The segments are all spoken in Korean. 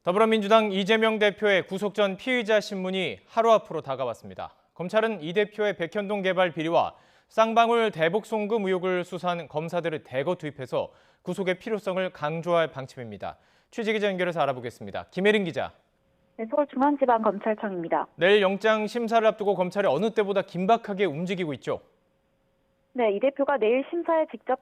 더불어민주당 이재명 대표의 구속 전 피의자 신문이 하루 앞으로 다가왔습니다. 검찰은 이 대표의 백현동 개발 비리와 쌍방울 대북 송금 의혹을 수사한 검사들을 대거 투입해서 구속의 필요성을 강조할 방침입니다. 취재기자 연결해서 알아보겠습니다. 김혜린 기자. 네, 서울중앙지방검찰청입니다. 내일 영장 심사를 앞두고 검찰이 어느 때보다 긴박하게 움직이고 있죠. 네, 이 대표가 내일 심사에 직접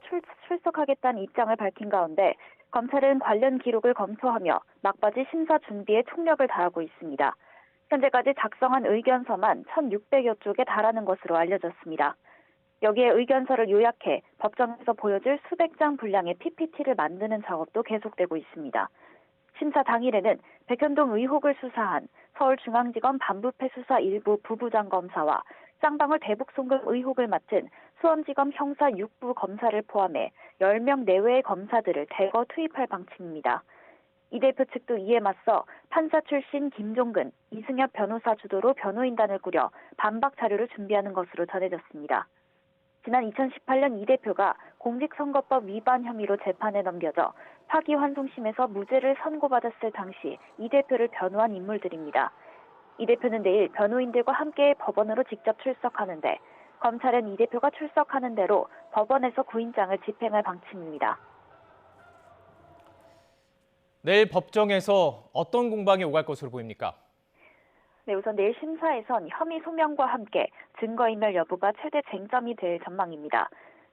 출석하겠다는 입장을 밝힌 가운데 검찰은 관련 기록을 검토하며 막바지 심사 준비에 총력을 다하고 있습니다. 현재까지 작성한 의견서만 1,600여 쪽에 달하는 것으로 알려졌습니다. 여기에 의견서를 요약해 법정에서 보여줄 수백 장 분량의 PPT를 만드는 작업도 계속되고 있습니다. 심사 당일에는 백현동 의혹을 수사한 서울중앙지검 반부패 수사 1부 부부장 검사와 쌍방울 대북 송금 의혹을 맡은 수원지검 형사 6부 검사를 포함해 10명 내외의 검사들을 대거 투입할 방침입니다. 이 대표 측도 이에 맞서 판사 출신 김종근, 이승엽 변호사 주도로 변호인단을 꾸려 반박 자료를 준비하는 것으로 전해졌습니다. 지난 2018년 이 대표가 공직선거법 위반 혐의로 재판에 넘겨져 파기환송심에서 무죄를 선고받았을 당시 이 대표를 변호한 인물들입니다. 이 대표는 내일 변호인들과 함께 법원으로 직접 출석하는데 검찰은 이 대표가 출석하는 대로 법원에서 구인장을 집행할 방침입니다. 내일 법정에서 어떤 공방이 오갈 것으로 보입니까? 네, 우선 내일 심사에선 혐의 소명과 함께 증거인멸 여부가 최대 쟁점이 될 전망입니다.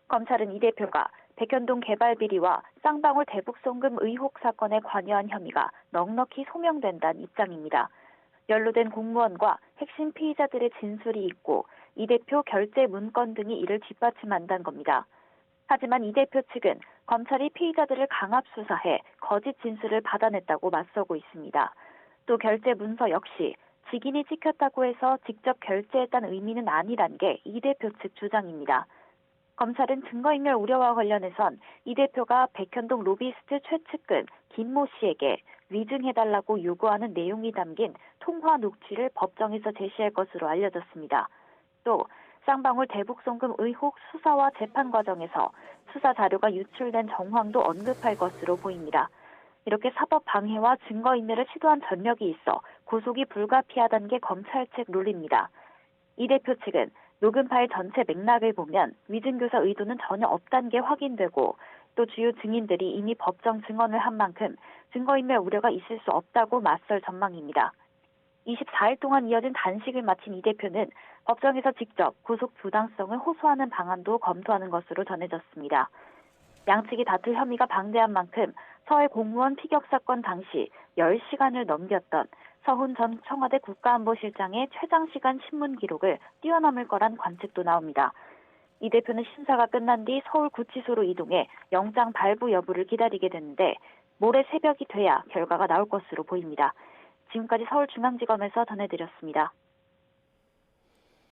검찰은 이 대표가 백현동 개발 비리와 쌍방울 대북 송금 의혹 사건에 관여한 혐의가 넉넉히 소명된다는 입장입니다. 연루된 공무원과 핵심 피의자들의 진술이 있고 이 대표 결제 문건 등이 이를 뒷받침한다는 겁니다. 하지만 이 대표 측은 검찰이 피의자들을 강압 수사해 거짓 진술을 받아냈다고 맞서고 있습니다. 또 결제 문서 역시 직인이 찍혔다고 해서 직접 결제했다는 의미는 아니란 게 이 대표 측 주장입니다. 검찰은 증거인멸 우려와 관련해선 이 대표가 백현동 로비스트 최측근 김모 씨에게 위증해달라고 요구하는 내용이 담긴 통화 녹취를 법정에서 제시할 것으로 알려졌습니다. 또 쌍방울 대북 송금 의혹 수사와 재판 과정에서 수사 자료가 유출된 정황도 언급할 것으로 보입니다. 이렇게 사법 방해와 증거인멸을 시도한 전력이 있어 구속이 불가피하다는 게 검찰 측 룰입니다. 이 대표 측은 녹음 파일 전체 맥락을 보면 위증교사 의도는 전혀 없다는 게 확인되고 또 주요 증인들이 이미 법정 증언을 한 만큼 증거인멸 우려가 있을 수 없다고 맞설 전망입니다. 24일 동안 이어진 단식을 마친 이 대표는 법정에서 직접 구속 부당성을 호소하는 방안도 검토하는 것으로 전해졌습니다. 양측이 다툴 혐의가 방대한 만큼 서해 공무원 피격 사건 당시 10시간을 넘겼던 서훈 전 청와대 국가안보실장의 최장시간 신문 기록을 뛰어넘을 거란 관측도 나옵니다. 이 대표는 심사가 끝난 뒤 서울구치소로 이동해 영장 발부 여부를 기다리게 됐는데 모레 새벽이 돼야 결과가 나올 것으로 보입니다. 지금까지 서울중앙지검에서 전해드렸습니다.